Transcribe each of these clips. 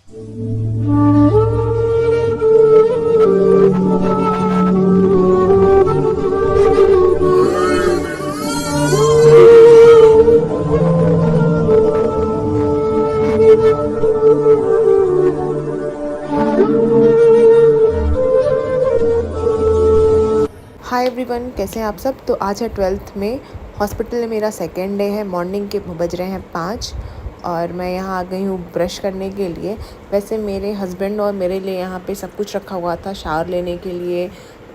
Hi everyone, कैसे हैं आप सब। तो आज है 12th में हॉस्पिटल में मेरा सेकेंड डे है। मॉर्निंग के बज रहे हैं 5 और मैं यहाँ आ गई हूँ ब्रश करने के लिए। वैसे मेरे हस्बैंड और मेरे लिए यहाँ पे सब कुछ रखा हुआ था, शावर लेने के लिए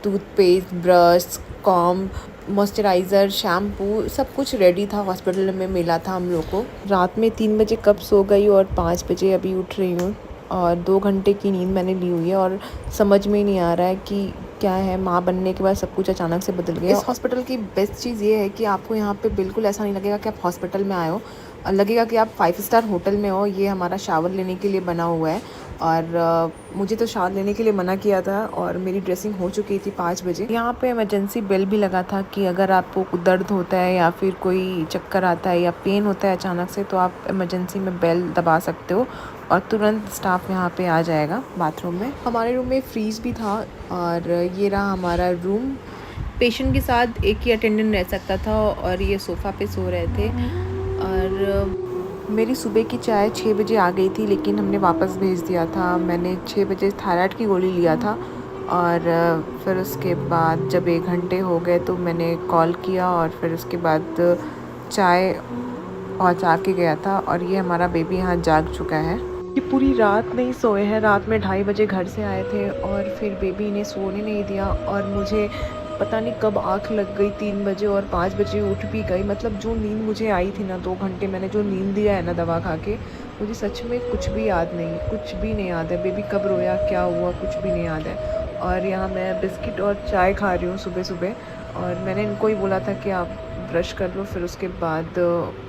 toothpaste, brush, com, moisturiser, shampoo, सब कुछ रेडी था। हॉस्पिटल में मिला था हम लोग को। रात में 3 बजे कब सो गई और 5 बजे अभी उठ रही हूँ और 2 घंटे की नींद मैंने ली हुई है और समझ में ही नहीं आ रहा है कि क्या है। माँ बनने के बाद सब कुछ अचानक से बदल गया। इस हॉस्पिटल की बेस्ट चीज़ ये है कि आपको यहाँ पे बिल्कुल ऐसा नहीं लगेगा कि आप हॉस्पिटल में आए हो, लगेगा कि आप 5 स्टार होटल में हो। ये हमारा शावर लेने के लिए बना हुआ है और मुझे तो शावर लेने के लिए मना किया था और मेरी ड्रेसिंग हो चुकी थी 5 बजे। यहाँ पे इमरजेंसी बेल भी लगा था कि अगर आपको दर्द होता है या फिर कोई चक्कर आता है या पेन होता है अचानक से, तो आप इमरजेंसी में बेल दबा सकते हो और तुरंत स्टाफ यहाँ पे आ जाएगा बाथरूम में। हमारे रूम में फ्रीज भी था और ये रहा हमारा रूम। पेशेंट के साथ एक ही अटेंडेंट रह सकता था और ये सोफ़ा पे सो रहे थे। और मेरी सुबह की चाय 6 बजे आ गई थी, लेकिन हमने वापस भेज दिया था। मैंने 6 बजे थायराइड की गोली लिया था और फिर उसके बाद जब 1 घंटे हो गए तो मैंने कॉल किया और फिर उसके बाद चाय पहुंचा के गया था। और ये हमारा बेबी यहाँ जाग चुका है। ये पूरी रात नहीं सोए हैं। रात में 2:30 बजे घर से आए थे और फिर बेबी ने सोने नहीं दिया और मुझे पता नहीं कब आँख लग गई 3 बजे और 5 बजे उठ भी गई। मतलब जो नींद मुझे आई थी ना, 2 घंटे मैंने जो नींद दिया है ना दवा खा के, मुझे सच में कुछ भी याद नहीं, कुछ भी नहीं याद है। बेबी कब रोया, क्या हुआ, कुछ भी नहीं याद है। और यहाँ मैं बिस्किट और चाय खा रही हूँ सुबह सुबह। और मैंने इनको ही बोला था कि आप ब्रश कर लो फिर उसके बाद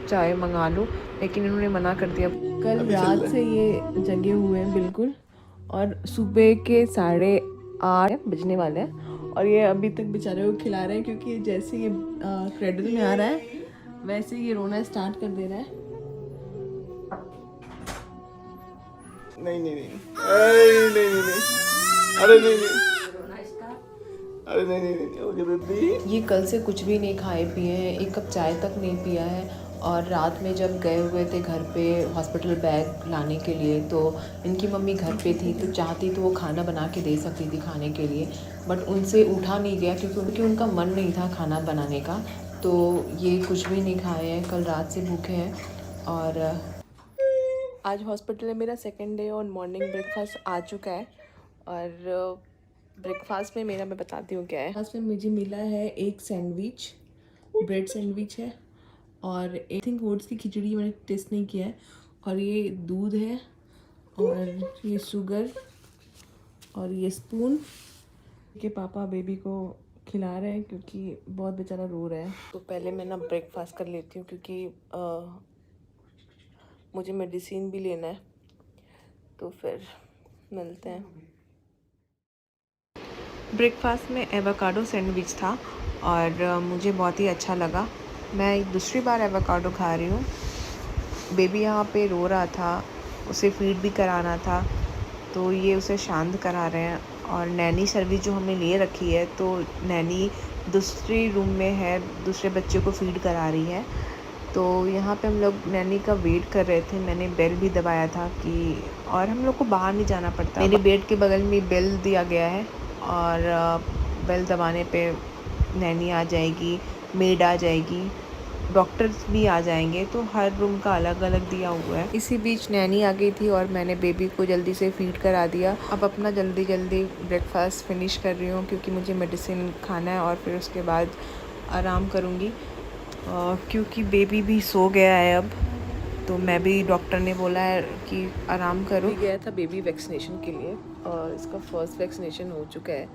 चाय मंगा लो, लेकिन इन्होंने मना कर दिया। कल रात से ये जगे हुए हैं बिल्कुल और सुबह के 8:30 बजने वाले हैं और ये अभी तक बेचारे को खिला रहे हैं, क्योंकि जैसे ये क्रेडल में आ रहा है वैसे ये रोना स्टार्ट कर दे रहा है। नहीं नहीं नहीं, अरे नहीं नहीं नहीं, अरे नहीं नहीं, अरे नहीं नहीं नहीं, ओके दीदी। ये कल से कुछ भी नहीं खाए पिए हैं, 1 कप चाय तक नहीं पिया है। और रात में जब गए हुए थे घर पे हॉस्पिटल बैग लाने के लिए, तो इनकी मम्मी घर पे थी, तो चाहती तो वो खाना बना के दे सकती थी खाने के लिए, बट उनसे उठा नहीं गया क्योंकि उनका मन नहीं था खाना बनाने का। तो ये कुछ भी नहीं खाए हैं, कल रात से भूखे हैं। और आज हॉस्पिटल में मेरा सेकेंड डे और मॉर्निंग ब्रेकफास्ट आ चुका है। और ब्रेकफास्ट में मेरा मैं बताती हूँ क्या है। ब्रेकफास्ट में मुझे मिला है एक सैंडविच, ब्रेड सैंडविच है और आई थिंक ओट्स की खिचड़ी, मैंने टेस्ट नहीं किया है। और ये दूध है और ये शुगर और ये स्पून के पापा बेबी को खिला रहे हैं क्योंकि बहुत बेचारा रो रहा है। तो पहले मैं ना ब्रेकफास्ट कर लेती हूँ क्योंकि मुझे मेडिसिन भी लेना है, तो फिर मिलते हैं। ब्रेकफास्ट में एवोकाडो सैंडविच था और मुझे बहुत ही अच्छा लगा। मैं दूसरी बार एवोकाडो खा रही हूँ। बेबी यहाँ पे रो रहा था, उसे फीड भी कराना था, तो ये उसे शांत करा रहे हैं। और नैनी सर्विस जो हमने ले रखी है, तो नैनी दूसरी रूम में है, दूसरे बच्चे को फीड करा रही है। तो यहाँ पे हम लोग नैनी का वेट कर रहे थे। मैंने बेल भी दबाया था कि, और हम लोग को बाहर नहीं जाना पड़ता। मेरे बेड के बगल में बेल दिया गया है और बेल दबाने पे नैनी आ जाएगी, मेड आ जाएगी, डॉक्टर्स भी आ जाएंगे। तो हर रूम का अलग अलग दिया हुआ है। इसी बीच नैनी आ गई थी और मैंने बेबी को जल्दी से फीड करा दिया। अब अपना जल्दी जल्दी ब्रेकफास्ट फिनिश कर रही हूँ क्योंकि मुझे मेडिसिन खाना है और फिर उसके बाद आराम करूँगी। क्योंकि बेबी भी सो गया है अब, तो मैं भी, डॉक्टर ने बोला है कि आराम करो। गया था बेबी वैक्सीनेशन के लिए और इसका फर्स्ट वैक्सीनेशन हो चुका है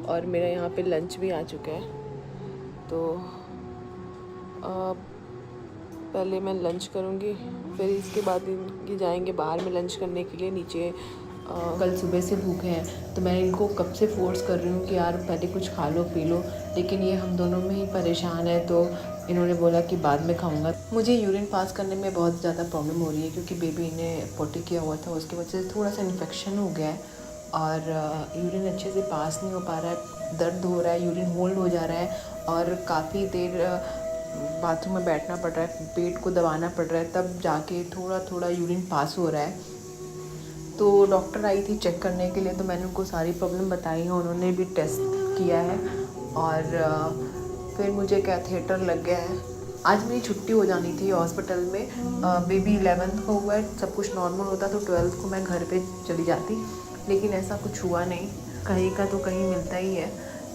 और मेरा यहाँ पे लंच भी आ चुका है। तो पहले मैं लंच करूँगी, फिर इसके बाद इनकी जाएंगे बाहर में लंच करने के लिए नीचे। कल सुबह से भूखे हैं, तो मैं इनको कब से फोर्स कर रही हूँ कि यार पहले कुछ खा लो पी लो, लेकिन ये हम दोनों में ही परेशान है। तो इन्होंने बोला कि बाद में खाऊंगा। मुझे यूरिन पास करने में बहुत ज़्यादा प्रॉब्लम हो रही है क्योंकि बेबी ने पोटी किया हुआ था, उसकी वजह से थोड़ा सा इन्फेक्शन हो गया है और यूरिन अच्छे से पास नहीं हो पा रहा है, दर्द हो रहा है, यूरिन होल्ड हो जा रहा है और काफ़ी देर बाथरूम में बैठना पड़ रहा है, पेट को दबाना पड़ रहा है, तब जाके थोड़ा थोड़ा यूरिन पास हो रहा है। तो डॉक्टर आई थी चेक करने के लिए, तो मैंने उनको सारी प्रॉब्लम बताई है, उन्होंने भी टेस्ट किया है और फिर मुझे कैथेटर लग गया है। आज मेरी छुट्टी हो जानी थी हॉस्पिटल में, बेबी 11th को हुआ है, सब कुछ नॉर्मल होता तो 12th को मैं घर पे चली जाती, लेकिन ऐसा कुछ हुआ नहीं, कहीं का तो कहीं मिलता ही है,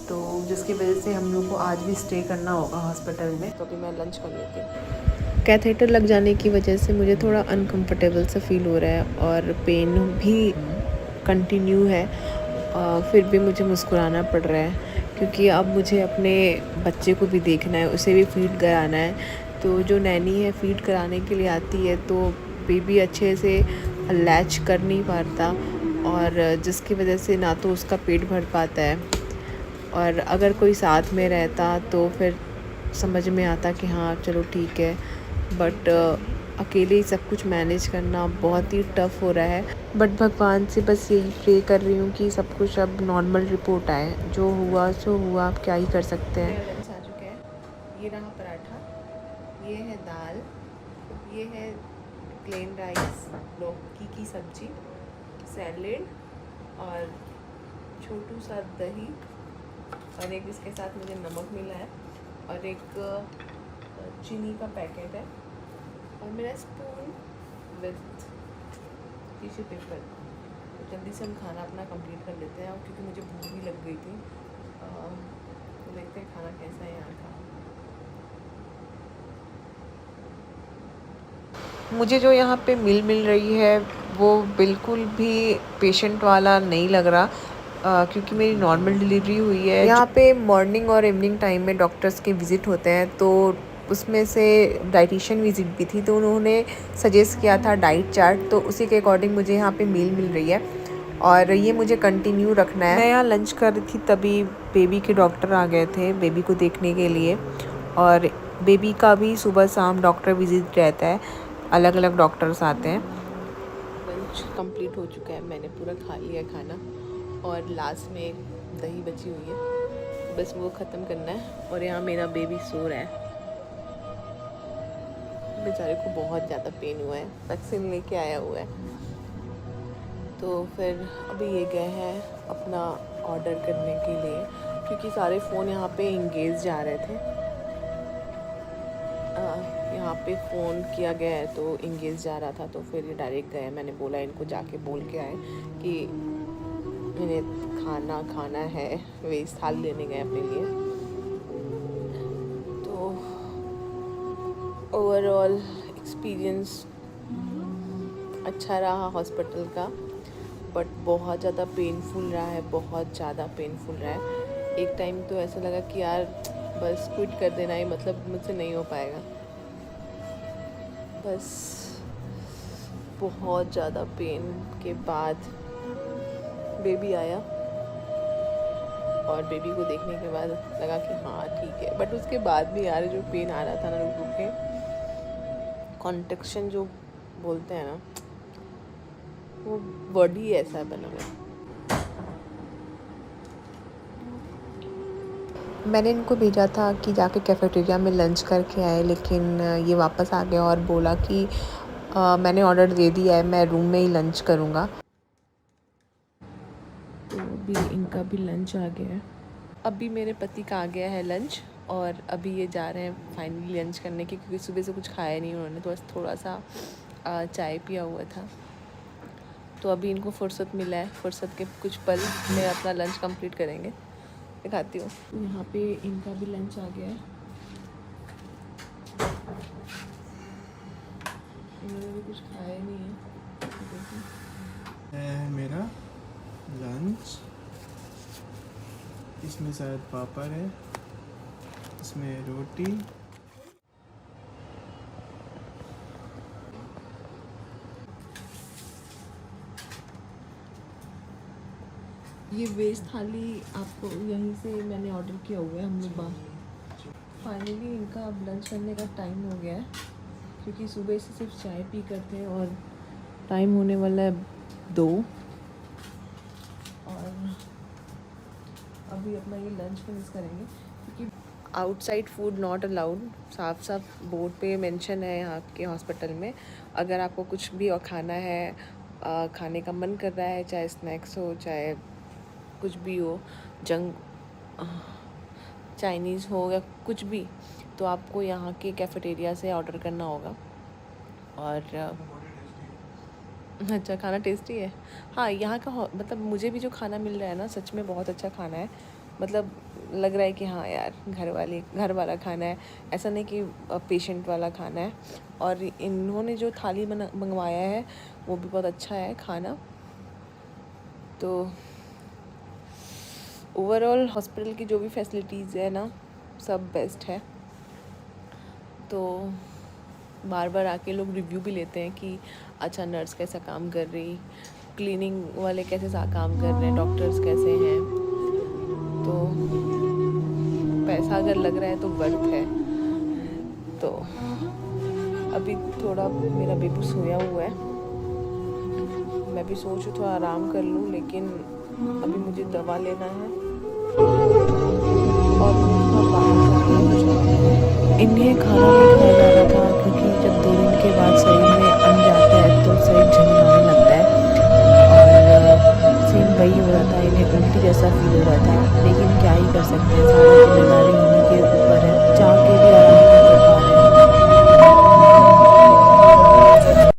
तो जिसकी वजह से हम लोग को आज भी स्टे करना होगा हॉस्पिटल में। तो अभी मैं लंच कर लेती हूँ। कैथेटर लग जाने की वजह से मुझे थोड़ा अनकंफर्टेबल सा फील हो रहा है और पेन भी कंटिन्यू है, फिर भी मुझे मुस्कुराना पड़ रहा है क्योंकि अब मुझे अपने बच्चे को भी देखना है, उसे भी फीड कराना है। तो जो नैनी है फीड कराने के लिए आती है तो बेबी अच्छे से लैच कर नहीं पाता और जिसकी वजह से ना तो उसका पेट भर पाता है, और अगर कोई साथ में रहता तो फिर समझ में आता कि हाँ चलो ठीक है, बट अकेले ही सब कुछ मैनेज करना बहुत ही टफ़ हो रहा है। बट भगवान से बस यही प्रे कर रही हूँ कि सब कुछ अब नॉर्मल रिपोर्ट आए, जो हुआ सो हुआ, आप क्या ही कर सकते हैं। लंच आ चुका है, ये रहा पराठा, ये है दाल, ये है प्लेन राइस, लौकी की सब्जी, सैलेड और छोटू सा दही और एक इसके साथ मुझे नमक मिला है और एक चीनी का पैकेट है और मेरा स्पून विथ टिश्यू पेपर। तो जल्दी से हम खाना अपना कंप्लीट कर लेते हैं क्योंकि मुझे भूख भी लग गई थी। तो देखते हैं खाना कैसा है यहाँ का। मुझे जो यहाँ पे मिल रही है वो बिल्कुल भी पेशेंट वाला नहीं लग रहा, क्योंकि मेरी नॉर्मल डिलीवरी हुई है। यहाँ पे मॉर्निंग और इवनिंग टाइम में डॉक्टर्स के विज़िट होते हैं, तो उसमें से डाइटिशियन विज़िट भी थी, तो उन्होंने सजेस्ट किया था डाइट चार्ट, तो उसी के अकॉर्डिंग मुझे यहाँ पे मील मिल रही है और ये मुझे कंटिन्यू रखना है। मैं यहाँ लंच कर रही थी तभी बेबी के डॉक्टर आ गए थे बेबी को देखने के लिए, और बेबी का भी सुबह शाम डॉक्टर विज़िट रहता है, अलग अलग डॉक्टर्स आते हैं। लंच कंप्लीट हो चुका है, मैंने पूरा खा लिया खाना और लास्ट में दही बची हुई है, बस वो ख़त्म करना है। और यहाँ मेरा बेबी सो रहा है, बेचारे को बहुत ज़्यादा पेन हुआ है, वैक्सीन लेके आया हुआ है। तो फिर अभी ये गए हैं अपना ऑर्डर करने के लिए क्योंकि सारे फ़ोन यहाँ पे इंगेज जा रहे थे। यहाँ पे फ़ोन किया गया है तो इंगेज जा रहा था, तो फिर ये डायरेक्ट गए। मैंने बोला इनको जाके बोल के आए कि इन्हें खाना है, वे इस थाल लेने गए अपने लिए। तो ओवरऑल एक्सपीरियंस अच्छा रहा हॉस्पिटल का, बट बहुत ज़्यादा पेनफुल रहा है, बहुत ज़्यादा पेनफुल रहा है। एक टाइम तो ऐसा लगा कि यार बस क्विट कर देना ही, मतलब मुझसे नहीं हो पाएगा। बस बहुत ज़्यादा पेन के बाद बेबी आया और बेबी को देखने के बाद लगा कि हाँ ठीक है, बट उसके बाद भी यार जो पेन आ रहा था ना, रुक के कॉन्ट्रैक्शन जो बोलते हैं ना, वो वर्ड ही ऐसा बना हुआ है। मैंने इनको भेजा था कि जाके कैफेटेरिया में लंच करके आए, लेकिन ये वापस आ गया और बोला कि मैंने ऑर्डर दे दिया है, मैं रूम में ही लंच करूँगा। तो अभी इनका भी लंच आ गया है। अभी मेरे पति का आ गया है लंच और अभी ये जा रहे हैं फाइनली लंच करने की, क्योंकि सुबह से कुछ खाया नहीं उन्होंने, तो बस थोड़ा सा चाय पिया हुआ था। तो अभी इनको फुर्सत मिला है, फुर्सत के कुछ पल में अपना लंच कंप्लीट करेंगे। दिखाती हूँ। यहाँ पे इनका भी लंच आ गया है, इन्होंने भी कुछ खाया नहीं है। मेरा लंच, इसमें शायद पापड़ है, इसमें रोटी, ये वेज थाली आपको यहीं से मैंने ऑर्डर किया हुआ है, हम लोग फाइनली इनका अब लंच करने का टाइम हो गया है, क्योंकि सुबह से सिर्फ चाय पी कर थे और टाइम होने वाला है 2 और अभी अपना ये लंच फिनिश करेंगे, क्योंकि आउटसाइड फूड नॉट अलाउड, साफ साफ बोर्ड पे मेंशन है यहाँ के हॉस्पिटल में। अगर आपको कुछ भी और खाना है, खाने का मन कर रहा है, चाहे स्नैक्स हो चाहे कुछ भी हो, जंक चाइनीज़ हो या कुछ भी, तो आपको यहाँ के कैफेटेरिया से ऑर्डर करना होगा। और अच्छा, खाना टेस्टी है। हाँ, यहाँ का मतलब मुझे भी जो खाना मिल रहा है ना, सच में बहुत अच्छा खाना है। मतलब लग रहा है कि हाँ यार, घर वाला खाना है, ऐसा नहीं कि पेशेंट वाला खाना है। और इन्होंने जो थाली मंगवाया है वो भी बहुत अच्छा है खाना। तो ओवरऑल हॉस्पिटल की जो भी फैसिलिटीज़ है ना, सब बेस्ट है। तो बार बार आके लोग रिव्यू भी लेते हैं कि अच्छा नर्स कैसा काम कर रही, क्लीनिंग वाले कैसे काम कर रहे हैं, डॉक्टर्स कैसे हैं। तो पैसा अगर लग रहा है तो वर्थ है। तो अभी थोड़ा मेरा बेबी सोया हुआ है, मैं भी सोचूं थोड़ा आराम कर लूं, लेकिन अभी मुझे दवा लेना है और इन्हें खाना नहीं खाया जा रहा था, क्योंकि जब 2 दिन के बाद शरीर में अन्न जाता है तो शरीर झंझनाने लगता है और सेम वही हो रहा था, इन्हें उल्टी जैसा फील हो रहा था। लेकिन क्या ही कर सकते हैं,